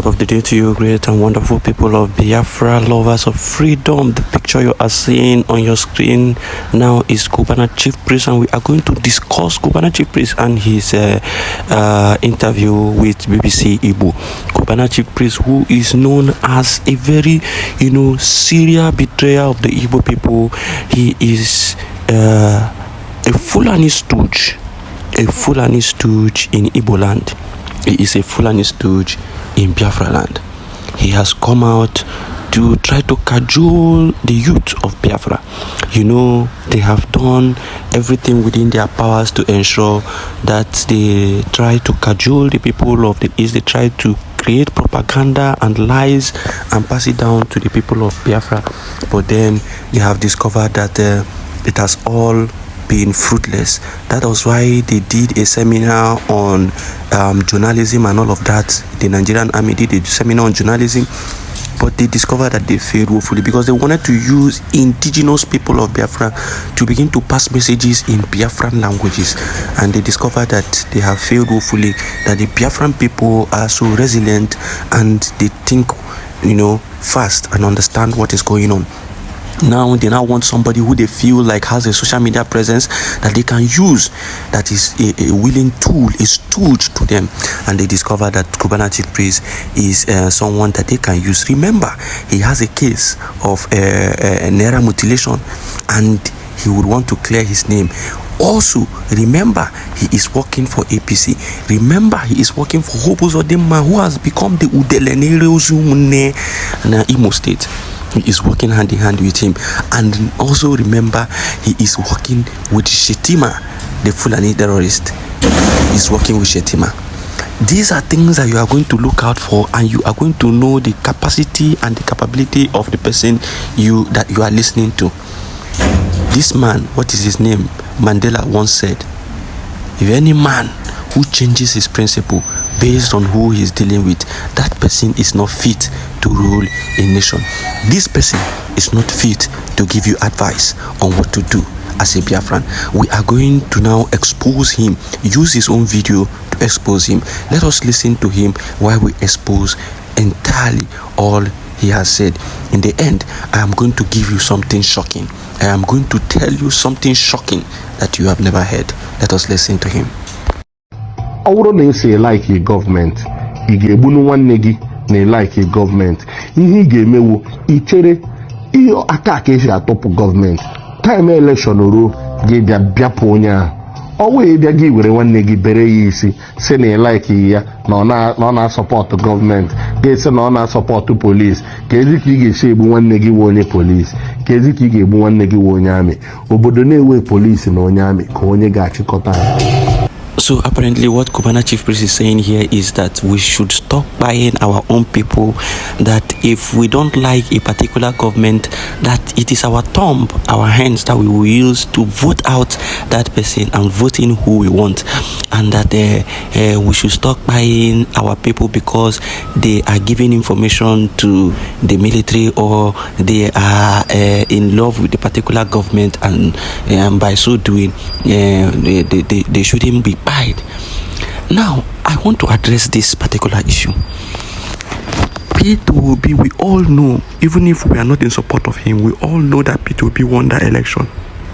Top of the day to you, great and wonderful people of Biafra, lovers of freedom. The picture you are seeing on your screen now is Cubana Chiefpriest, and we are going to discuss Cubana Chiefpriest and his interview with BBC Igbo. Cubana Chiefpriest, who is known as a very, serial betrayer of the Igbo people. He is a Fulani Stooge, in Igbo land. He is a Fulani Stooge in Biafraland. He has come out to try to cajole the youth of Biafra. They have done everything within their powers to ensure that they try to cajole the people of the East. They try to create propaganda and lies and pass it down to the people of Biafra. But then they have discovered that it has all been fruitless. That was why they did a seminar on journalism and all of that. The Nigerian army did a seminar on journalism, but they discovered that they failed woefully because they wanted to use indigenous people of Biafra to begin to pass messages in Biafran languages, and they discovered that they have failed woefully, that the Biafran people are so resilient and they think fast and understand what is going on. Now they want somebody who they feel like has a social media presence that they can use, that is a willing tool, a stooge to them, and they discover that Cubana Chiefpriest is someone that they can use. Remember, he has a case of naira mutilation, and he would want to clear his name. Also, remember, he is working for APC. Remember, he is working for Hobos Odema, who has become the Udelenere in Imo State. He is working hand in hand with him. And also remember, he is working with Shetima, the Fulani terrorist. He is working with Shetima. These are things that you are going to look out for, and you are going to know the capacity and the capability of the person that you are listening to. This man, what is his name? Mandela once said, if any man who changes his principle based on who he is dealing with, that person is not fit to rule a nation. This person is not fit to give you advice on what to do as a Biafran. We are going to now expose him, use his own video to expose him. Let us listen to him while we expose entirely all he has said. In the end, I am going to give you something shocking. I am going to tell you something shocking that you have never heard. Let us listen to him. I wouldn't say like a government. You get one negi like a government. You get me itere you attack a top government. Time election or get their biaponia. Always they give one negi bere easy. Say like here no support the government. Get say no support the police. Kezi ki say one negi wonye police. Kezi ki one negi wonye army. Obodo ne we police no army ko onye ga chikota. So apparently what Cubana Chiefpriest is saying here is that we should stop buying our own people, that if we don't like a particular government, that it is our thumb, our hands that we will use to vote out that person and vote in who we want, and that we should stop buying our people because they are giving information to the military or they are in love with the particular government, and by so doing they shouldn't be buyed. Now, I want to address this particular issue. P2B, we all know, even if we are not in support of him, we all know that P2B won that election,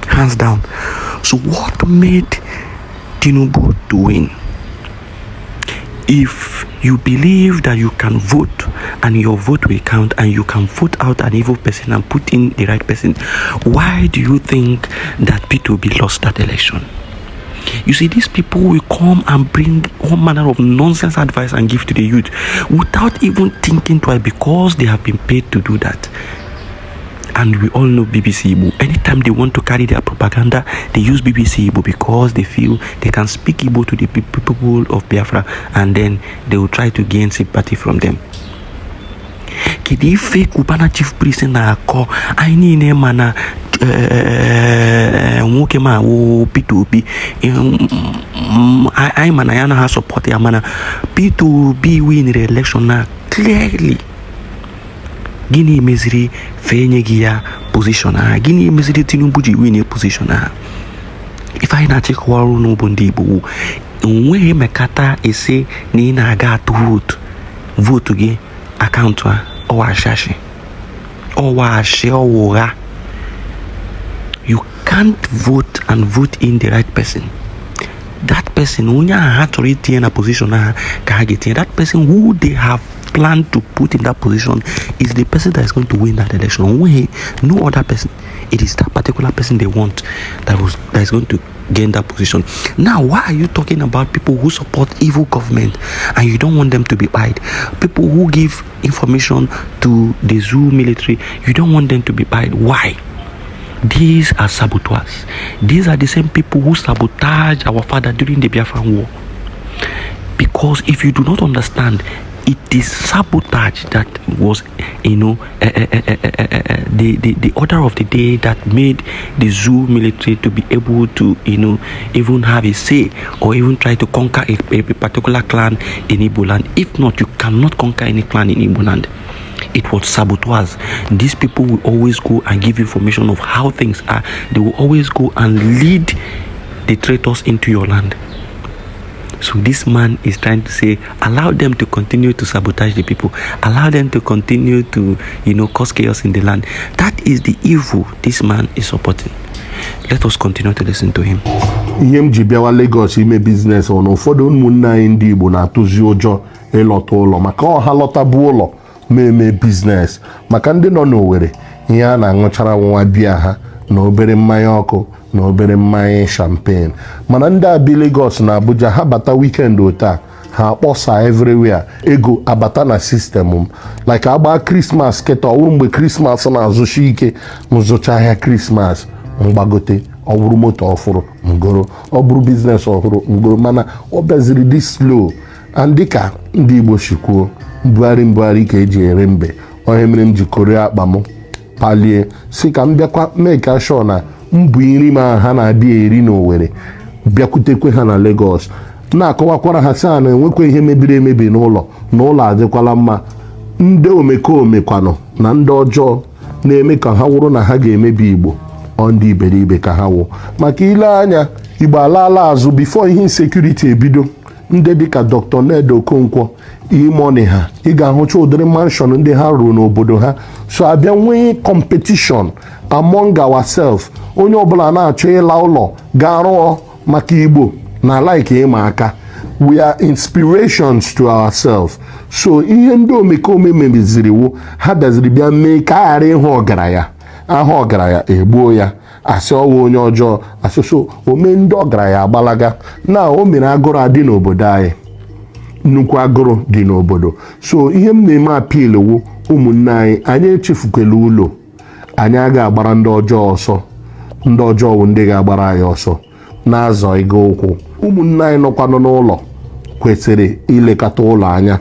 hands down. So what made Tinubu to win? If you believe that you can vote and your vote will count and you can vote out an evil person and put in the right person, why do you think that P2B lost that election? You see, these people will come and bring all manner of nonsense advice and give to the youth without even thinking twice, because they have been paid to do that. And we all know BBC Igbo. Anytime they want to carry their propaganda, they use BBC Igbo because they feel they can speak Igbo to the people of Biafra, and then they will try to gain sympathy from them. Kidife Cubana Chiefpriest na ako aini ne mana nwoke ma wo P2B I mana ya na ha support ya mana P2B win the election na clearly. Gini meziri fenye giya position ha, gini meziri Tinubu ji win position ha. If I na check waru no bondi bu nwe mekata ese ni na aga to vote vote again account or ashashi or you can't vote and vote in the right person. That person when you had to retain a position that person who they have planned to put in that position is the person that is going to win that election. No other person. It is that particular person they want that is going to gain that position. Now, why are you talking about people who support evil government and you don't want them to be pied? People who give information to the zoo military, you don't want them to be pied. Why? These are saboteurs. These are the same people who sabotage our father during the Biafran war. Because if you do not understand, it is sabotage that was, the order of the day that made the zoo military to be able to, even have a say or even try to conquer a particular clan in Igbo land. If not, you cannot conquer any clan in Igbo land. It was saboteurs. These people will always go and give information of how things are. They will always go and lead the traitors into your land. So this man is trying to say, allow them to continue to sabotage the people. Allow them to continue to, cause chaos in the land. That is the evil this man is supporting. Let us continue to listen to him. Ihe m ji bịawa Lagos ime business ọnụ ụfọdụ ụmụnne anyị ndị Igbo na-atụzi ụjọ ịlọta ụlọ maka ọha lọtabu ụlọ mee business maka ndị nọ n'Owerri ihe a na-aṅụchara nwa bịa ha na obere mmanya ọkụ na obere mmanya champagne mana ndị abi Lagos na Abuja ha bata weekend ota ha kpọsa everywhere ego abata na system like agba Christmas keta ọwụrụ mgbe Christmas na-azụchi ike mzụcha ahịa Christmas mgbagote ọ bụrụ moto ọfụrụ ngoro ọ bụrụ business ọhụrụ ngoro mana ọ bịaziri dị slow and dịka ndị Igbo shikwuo mbugharị ka eji ere mbe onye mere m ji kore akpa m palie si ka m bịakwa make sure na mbụ nri ma ha na-abịa eri n'Owerri bịakwutekwe ha na Lagos na-akọwakwara ha sị na enwekwa ihe mebiri emebi n'ụlọ adịkwala mma ndị omekome kwanụ na ndị ọjọọ na-eme ka ha wụrụ na ha ga-emebi Igbo ọ ndị iberibe ka ha wụ maka ile anya Igbo alaala azụ before ihe insecurity ebido ndị dịka Dr. Ned Okonkwo imoni ha ị ga-ahụcha ụdịrị mansion ndị ha rụrụ n'obodo ha so abịa nwee competition among ourselves onye ọbụla na-achọ ịla ụlọ ga-arụ maka Igbo na like ịma aka we are inspirations to ourselves so ihe ndị omekome mebiziri wụ ha bịaziri bịa mee ka a ghara ịhụ ọgaranya ahụ ọgaranya egbuo ya asị ọwụ onye ọjọọ asụsụ ome ndị ọgaranya agbalaga na o mere agụrụ adị n'obodo anyị nnukwu agụrụ dị n'obodo so ihe m na-eme apil wụ ụmụnne anyị echefukwela ụlọ anyị aga agbara ndị ọjọọ ọsọ ndị ọjọọ wụ ndị ga-agbara anyị ọsọ na-azọ ịga ụkwụ ụmụnne anyị nọkwanụ n'ụlọ kwesịrị ilekọta ụlọ anya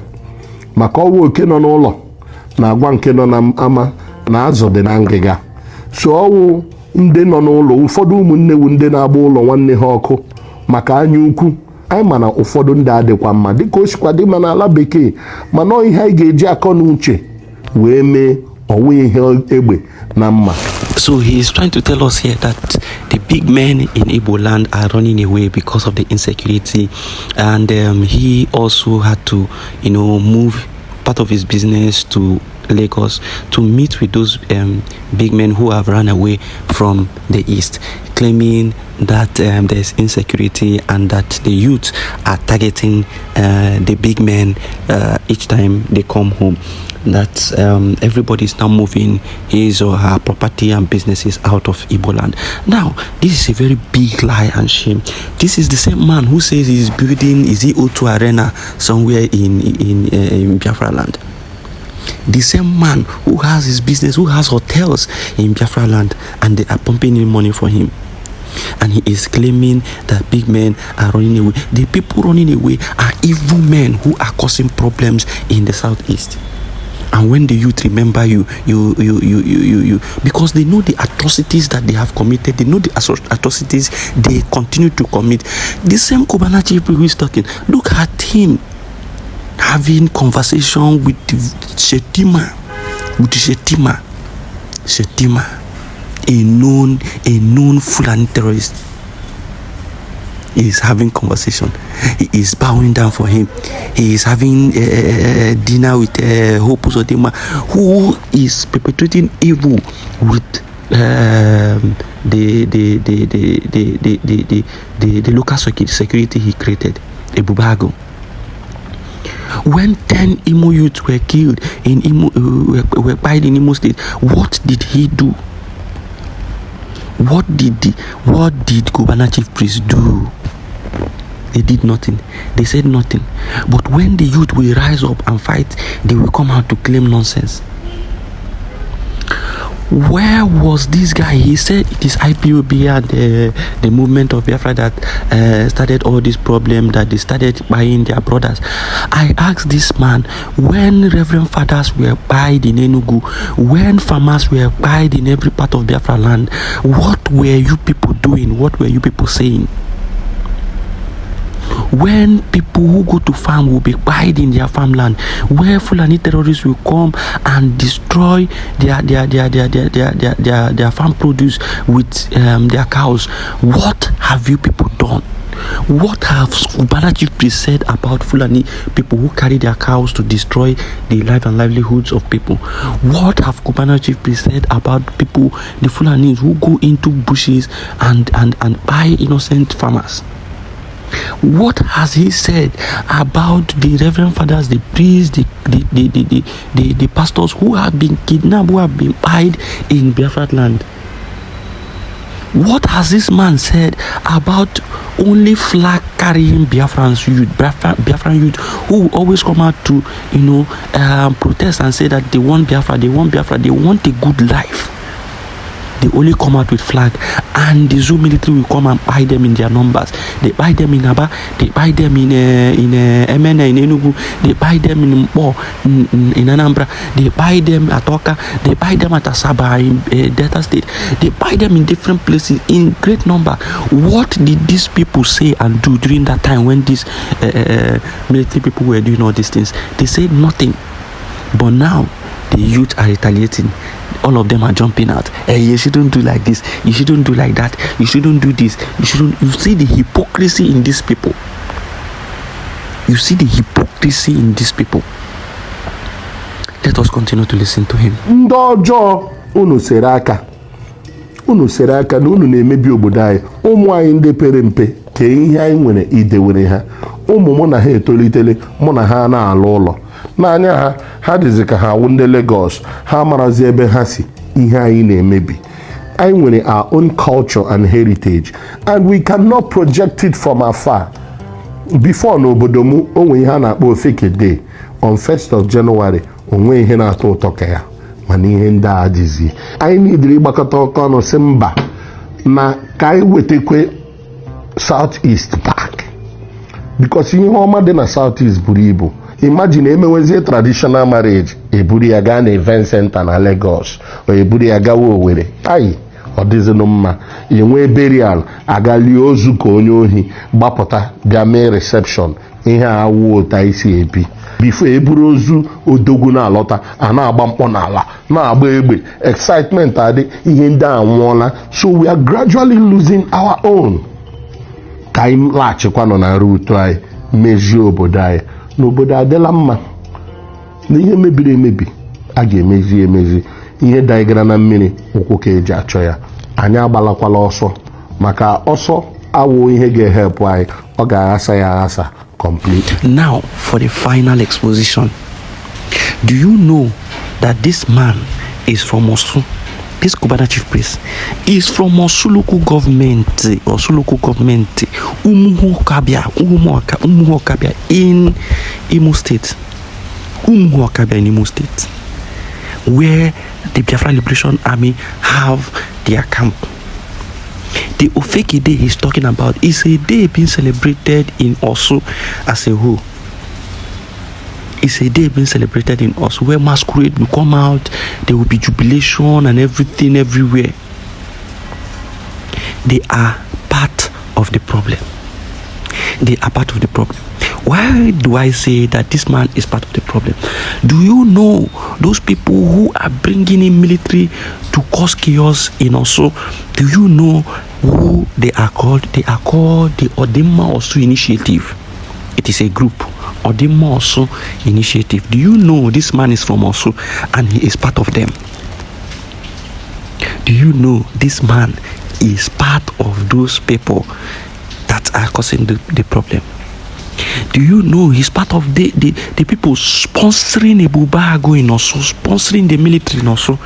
maka ọwụ oke nọ n'ụlọ na-agwa nke nọ na ama na azụ dị na ngịga so ọwụ ndị nọ n'ụlọ ụfọdụ ụmụnne wu ndị na-agba ụlọ nwanne ha ọkụ maka anya ukwu anyị mana ụfọdụ ndị adịkwa mma dịka o sikwa dị ma n'ala bekee mana ihe anyị ga-eji akọ na uche wee mee ọwụ ihe egbe na mma. So he is trying to tell us here that the big men in Igbo land are running away because of the insecurity, and he also had to, move part of his business to Lagos to meet with those big men who have run away from the east, claiming that there's insecurity and that the youth are targeting the big men each time they come home. That everybody is now moving his or her property and businesses out of Igbo land. Now, this is a very big lie and shame. This is the same man who says he's building O2 Arena somewhere in Biafraland. The same man who has his business, who has hotels in Biafraland, and they are pumping in money for him. And he is claiming that big men are running away. The people running away are evil men who are causing problems in the southeast. And when the youth remember you, because they know the atrocities that they have committed, they know the atrocities they continue to commit. The same Cubana Chiefpriest who is talking, look at him having conversation with Shetima, a known Fulani terrorist. He is having conversation. He is bowing down for him. He is having dinner with Hope Uzodinma, who is perpetrating evil with the local security he created, Ebubago. When 10 Imo youths were killed in Imo, were died in Imo State, what did he do? What did Cubana Chiefpriest do? They did nothing. They said nothing. But when the youth will rise up and fight, they will come out to claim nonsense. Where was this guy? He said it is IPOB and the movement of Biafra that started all this problem, that they started buying their brothers. I asked this man, when reverend fathers were buyed in Enugu, when farmers were buyed in every part of Biafra land, what were you people doing? What were you people saying? When people who go to farm will be buried in their farmland, where Fulani terrorists will come and destroy their farm produce with their cows, what have you people done? What have Cubana Chiefpriest said about Fulani people who carry their cows to destroy the life and livelihoods of people? What have Cubana Chiefpriest said about people, the Fulanis who go into bushes and buy innocent farmers? What has he said about the reverend fathers, the priests, the pastors who have been kidnapped, who have been buried in Biafraland? What has this man said about only flag carrying Biafran youth who always come out to protest and say that they want Biafra, they want a good life? They only come out with flag, and the Zoo military will come and buy them in their numbers. They buy them in Aba, they buy them in Emene, in Enugu, they buy them in Mpo, in Anambra, they buy them at Oka, they buy them at Asaba in Delta State, they buy them in different places in great number. What did these people say and do during that time when these military people were doing all these things? They said nothing. But now the youth are retaliating. All of them are jumping out. Hey, you shouldn't do like this. You shouldn't do like that. You shouldn't do this. You shouldn't. You see the hypocrisy in these people. You see the hypocrisy in these people. Let us continue to listen to him. Ndị ọjọọ unu sere aka na unu na-emebi obodo anyị. Ụmụ anyị ndị pere mpe ka ihe anyị nwere idewere ha. Ụmụ mụ na ha etolitele, mụ na ha na-alụ ụlọ. N'anya ha dịzị ka ha wụ ndị Lagos, ha marazi ebe ha si. Ihe anyị na-emebi. Anyị nwere our own culture and heritage, and we cannot project it from afar. Before n'obodo m onwe ihe a na-akpọ Ofeke Day on 1st of January, onwe ihe na-atọ ụtọ ka ya, mana ihe ndị a adịzi. Anyị niile ịgbakọta ọkọ ọnụ sị mba na ka anyị wetekwe South East Park, because ihe ọma dị na South East buru ibu. Imagine emewezie traditional marriage, eburu ya gaa na event center na Lagos, o eburu ya gawa Owerri. Ayi, ọ dịzinụ mma. Enwe burial, agali ozu ka onye ohi, gbapụta bịa mee reception. Ihe awụ ụta isi ebi. Before eburu ozu odogwu na-alọta, a na-agba mkpọ n'ala, na-agba egbe, excitement adị, ihe ndị anwụọla. So we are gradually losing our own. Ka anyị laghachikwa nọ na route anyị, mezie obodo anyị. N'obodo adịla mma, na ihe mebiri emebi a ga-emezi ihe daigara na mmiri ụkwụ ka eji achọ ya. Anyị agbalakwala ọsọ, maka ọsọ awụ ihe ga-help anyị, ọ ga-aghasa ya aghasa complete. Now for the final exposition. Do you know that this man is from Osun? This Cubana Chiefpriest is from Osuluku government, Umuokabia in Imo State. Umuokabia in Imo State, where the Biafra Liberation Army have their camp. The Ofeke Day he's talking about is a day being celebrated in Osun as a whole. It's a day being celebrated in us where masquerade will come out, there will be jubilation and everything everywhere. They are part of the problem. They are part of the problem. Why do I say that this man is part of the problem? Do you know those people who are bringing in military to cause chaos in Osu? Do you know who they are called? They are called the Odema Osu Initiative. It is a group, Odema Osu Initiative. Do you know this man is from Osu and he is part of them? Do you know this man is part of those people that are causing the problem? Do you know he's part of the people sponsoring a Bubago in Osu, sponsoring the military in Osu?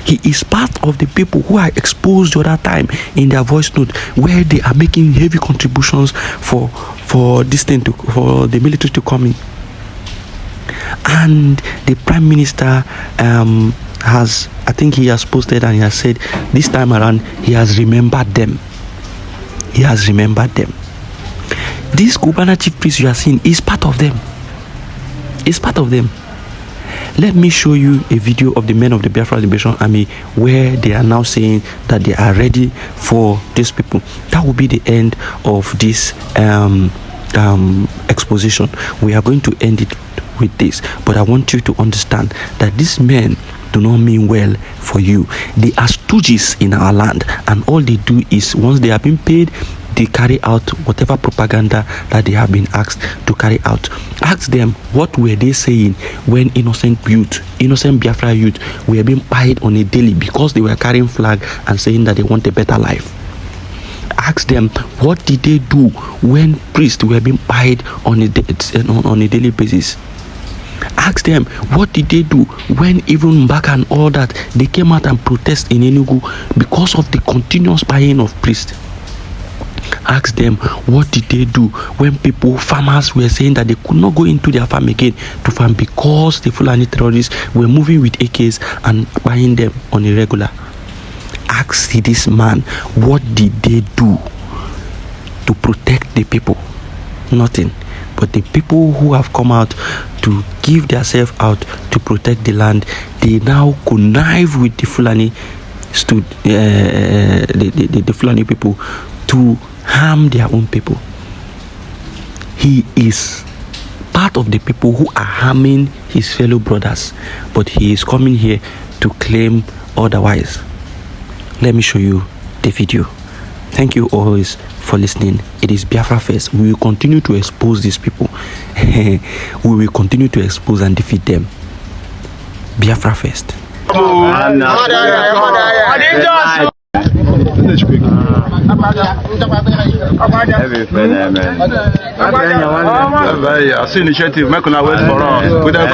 He is part of the people who are exposed the other time in their voice note, where they are making heavy contributions for this thing for the military to come in. And the Prime Minister has, I think he has posted and he has said this time around he has remembered them. He has remembered them. This Cubana Chiefpriest you are seeing is part of them. It's part of them. Let me show you a video of the men of the Biafra Liberation Army where they are now saying that they are ready for these people. That will be the end of this exposition. We are going to end it with this, but I want you to understand that these men do not mean well for you. They are stooges in our land, and all they do is once they have been paid, they carry out whatever propaganda that they have been asked to carry out. Ask them, what were they saying when innocent Biafra youth were being pied on a daily because they were carrying flag and saying that they want a better life? Ask them, what did they do when priests were being pied on a daily basis? Ask them, what did they do when even back and all that they came out and protest in Enugu because of the continuous buying of priests? Ask them, what did they do when farmers were saying that they could not go into their farm again to farm because the Fulani terrorists were moving with AKs and buying them on a regular? Ask this man, what did they do to protect the people? Nothing. But the people who have come out to give themselves out to protect the land, they now connive with the Fulani the Fulani people to harm their own people. He is part of the people who are harming his fellow brothers, but he is coming here to claim otherwise. Let me show you the video. Thank you always for listening. It is Biafra First. We will continue to expose these people. We will continue to expose and defeat them. Biafra First. I see initiative, make una wait for us. With the